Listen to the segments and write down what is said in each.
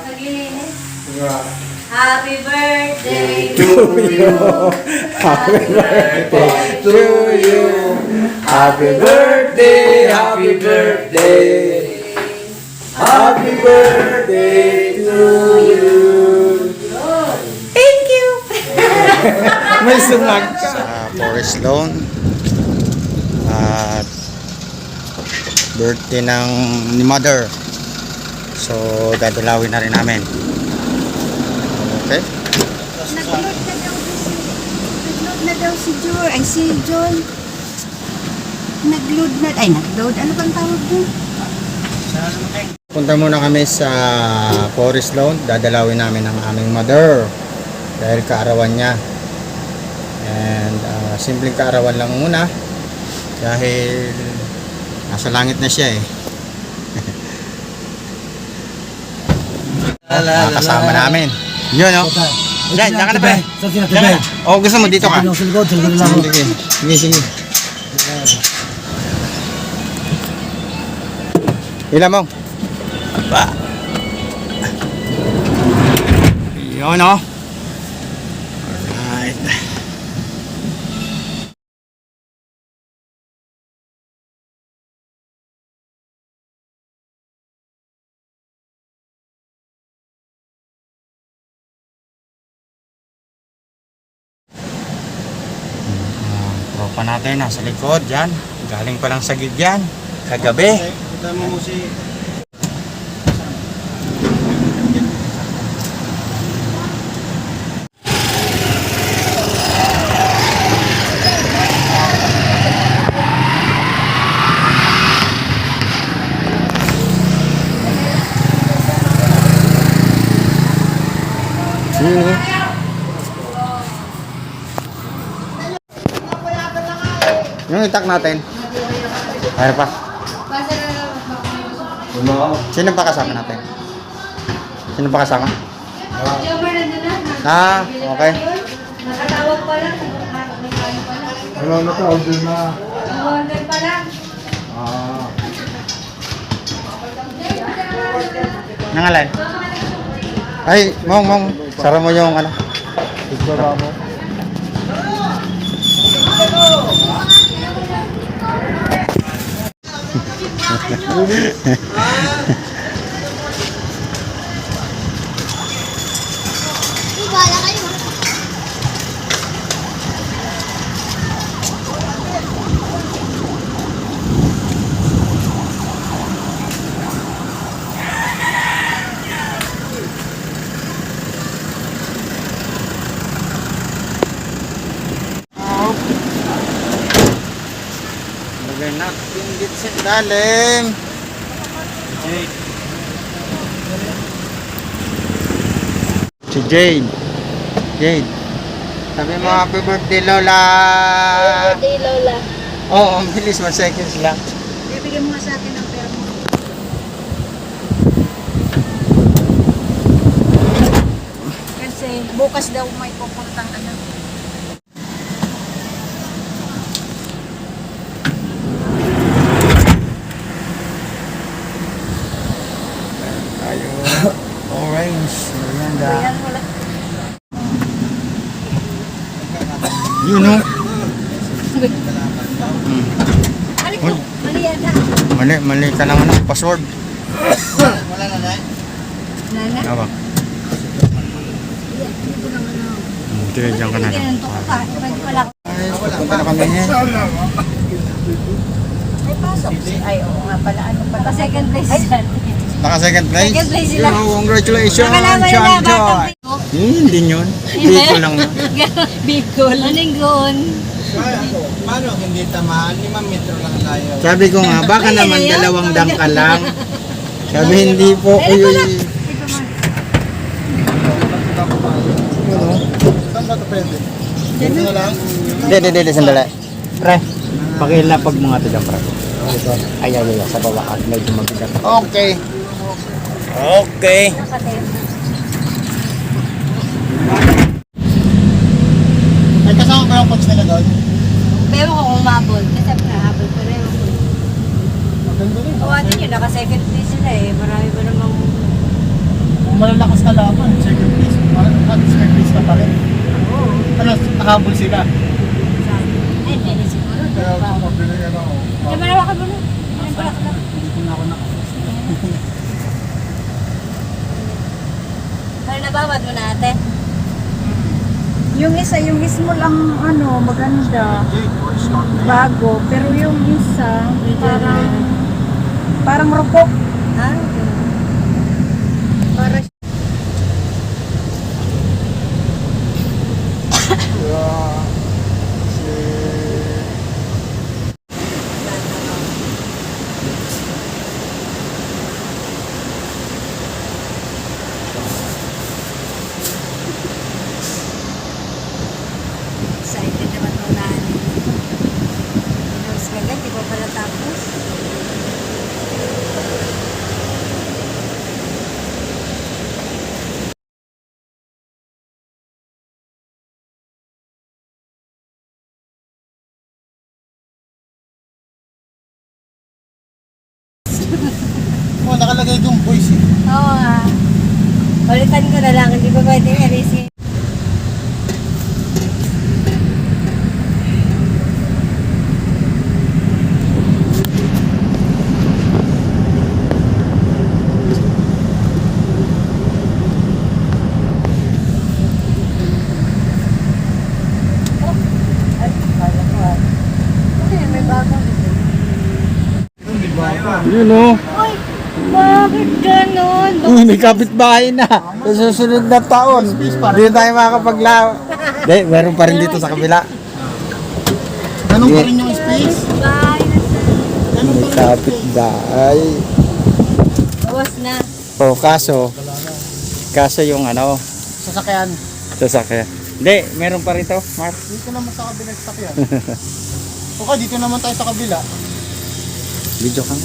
Naglilinis. Happy birthday to you. Happy birthday to you. Happy birthday, happy birthday. Happy birthday to you. Thank you. May sumag ka. Sa Forest Lawn at birthday ni Mother. So dadalawin na rin namin. Okay? Nag-load na daw si Joy. Ay, si John. Nag-load na. Ay, nag-load. Ano bang tawag doon? Punta muna kami sa Forest Lawn. Dadalawin namin ang aming mother dahil kaarawan niya. And simpleng kaarawan lang muna dahil nasa langit na siya eh. Kasama namin. Yun o. Diyan ka na ba? Diyan ka na. O gusto mo dito ka? Sa likod lang. Sige. Ilan mo? Ba. Yun o. Alright. Tropa natin nasa likod dyan. Galing pa lang sa gilyan kagabi. Yung itak natin. Ano pa? Sino pa kasama natin? Sino pa kasama? Ah, okay. Nakatawag pa lang. Wala na ka, order na. Order pa lang. Nangalan? Ay, mong. Sara mo yung ano. Picture mo. Lagay natin dito sa ilalim. Si Jade. Sabi mo happy birthday Lola. Birthday, Lola. Oo, ang bilis 1 seconds lang. Bibigyan mo nga sa akin ng pera mo. Kasi bukas daw may pupuntang ano. Tayo. Orange. Merienda. Ayan, wala. Yun o. Ano ko? Mali yan ha? Mali ka lang ano, password. Nana? Aba. Hindi ko lang ano. Sige, dyan ka na lang. Ganito ko pa. Pwede pala. Ay, pupunta na kami eh. Ay, pasok. Ay, oo nga pala. Ano pala? Pa-second place yan. Naka second place? Second place sila. Yo, congratulations, Nakalaman nila, John batang Joy. Hindi yun. Biko lang yun. Bicol. Aninggon. Paano hindi tamaan? 5 metro lang tayo. Sabi ko nga, baka naman 2 dangka lang. Sabi hindi po. Uy. Saan ba ito pwede? Dito na lang? Hindi, sandali. Pre, pakilapag mga ito dyan, pre. Ay, sa baba at medyo mabigat. Okay. May kasama ba yung coach nila doon? Pero kung umabol, kasi nahabol ko rin. Kawatin yun, naka-second place sila eh. Marami ba namang... Kung malalakas ka laban, second place, at second place ka pa rin. Oo. Ano, nakahabol sila. Ay, hindi siguro. Kaya ako mabili ano. Hindi ba nawakan mo nun? Hindi ba nawakan mo? Hindi ko na ako Ano nabawad mo na ate? Yung isa, yung mismo lang ano, maganda. Bago. Pero yung isa, parang rupok. Ha? Para Kaya si... excited naman mo na. Tapos kagad, di ba pala tapos? Oh, nakalagay yung voice eh. Oo nga. Palitan ko na lang, hindi ba pwede i-erase? May bagong Yun o. Uy, bakit ganon? Uy, may kapitbahay na. Sa susunod na taon, hindi tayo makakapaglaw. Hindi, meron pa rin dito sa kabila. Ganun pa rin yung space. Bye na sa... Ganun May pa rin. kapitbahay. Bawas na. O, kaso yung ano, Sasakyan. sasakyan. Hindi, meron pa rito, Mark. Dito naman sa kabila yung sasakyan. Okay, dito naman tayo sa kabila. Video ka.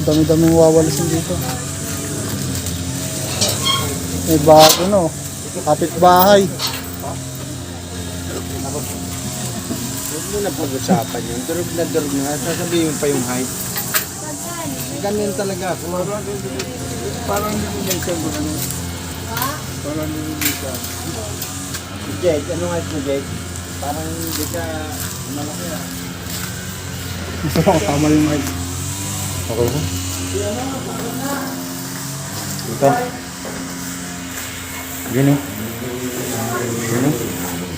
Dami-daming wawalisin dito. May bago no. Kapit-bahay. Huwag mo na pag-usapan yun. Durog na. Sasabihin pa yung height. Ganyan talaga ako. Parang nililisan mo ano. Parang nililisan. Jake, ano height mo, Jake? Parang hindi ka malaki ah. Gusto ko tama yung height. Okay ba? Ito. Gino.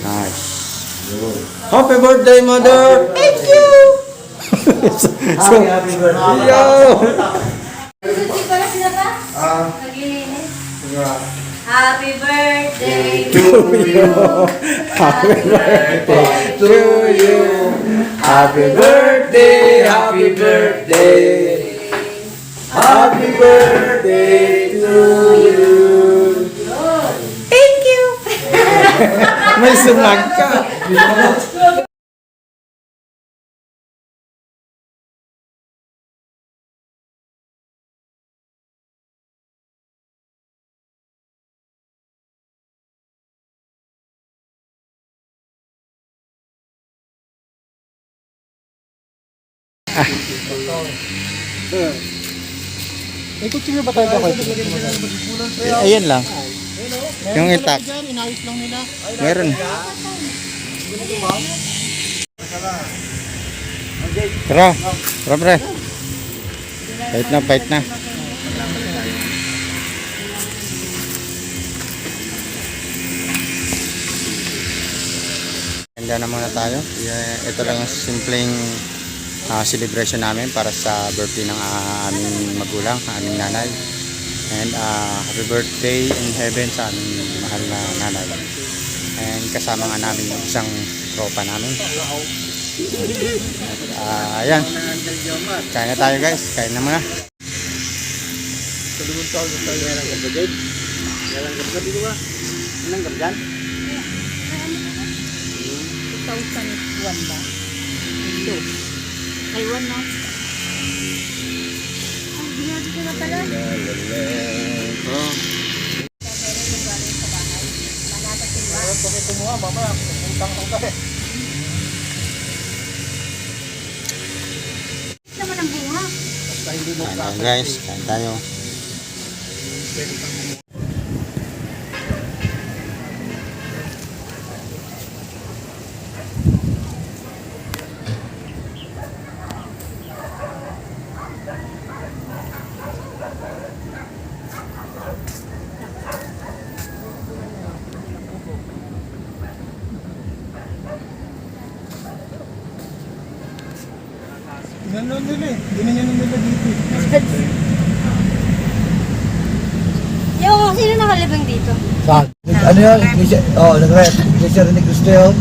Nice. Happy birthday, mother! Thank you! Happy birthday! Yo! Hindi pala sila ba? Naglilinis. Happy birthday To you. Happy birthday to you. Happy birthday, happy birthday. Happy birthday to you. Thank you! May sumag ka. May kutsilyo ba tayo ako? Ayan lang. Yung itak. Inayos lang nila. Meron. Tara. Tara, pre. Pahit na. Handa na muna tayo. Ito lang yung simpleng celebration namin para sa birthday ng aming magulang, aming nanay. And happy birthday in heaven sa aming mahal na nanay. And kasama nga namin yung isang tropa namin. Ayan. Kain na tayo guys. Kain na muna. Taiwan na. Ay, ginagawa ko na pala. bakit kumuha, mamaya, pupuntang ko ka eh. Naman ang bunga. Basta hindi mo Kain tayo guys, kain tayo. Ganun nila eh. Ganyan nila dito eh. Yung sino nakalibing dito? Saan? Ano yun? Nag-rep. Iglesia ni Cristo yun.